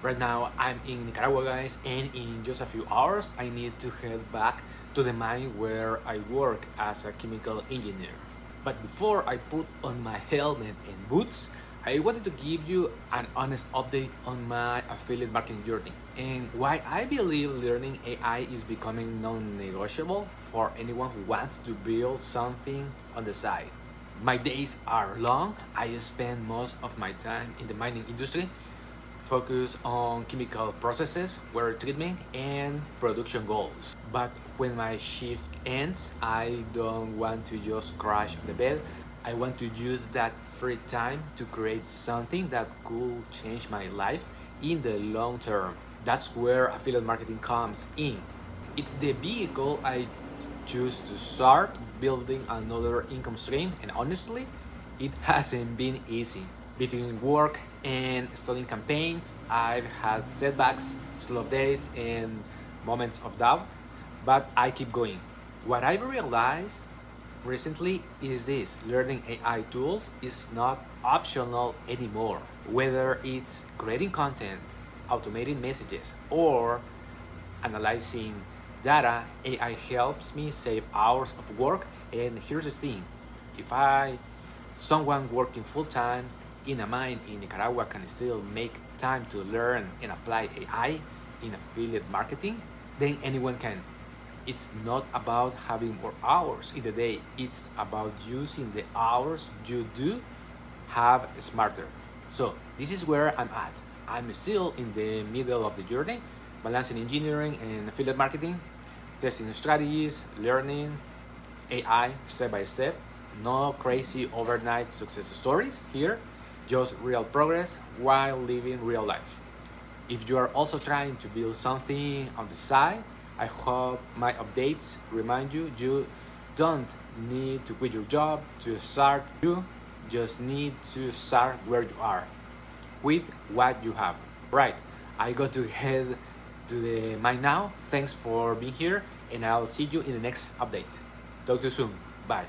Right now I'm in Nicaragua, guys, and in just a few hours I need to head back to the mine where I work as a chemical engineer. But before I put on my helmet and boots, I wanted to give you an honest update on my affiliate marketing journey and why I believe learning AI is becoming non-negotiable for anyone who wants to build something on the side. My days are long. I spend most of my time in the mining industry, focus on chemical processes, water treatment, and production goals. But when my shift ends, I don't want to just crash on the bed. I want to use that free time to create something that could change my life in the long term. That's where affiliate marketing comes in. It's the vehicle I choose to start building another income stream, and honestly, it hasn't been easy. Between work and studying campaigns, I've had setbacks, slow days, and moments of doubt, but I keep going. What I've realized recently is this: learning AI tools is not optional anymore. Whether it's creating content, automating messages, or analyzing data, AI helps me save hours of work. And here's the thing: if someone working full time in a mine in Nicaragua can still make time to learn and apply AI in affiliate marketing, then anyone can. It's not about having more hours in the day, it's about using the hours you do have smarter. So this is where I'm at. I'm still in the middle of the journey, balancing engineering and affiliate marketing, testing strategies, learning AI step by step. No crazy overnight success stories here, just real progress while living real life. If you are also trying to build something on the side, I hope my updates remind you you don't need to quit your job to start. You just need to start where you are with what you have. Right, I got to head to the mine now. Thanks for being here, and I'll see you in the next update. Talk to you soon. Bye.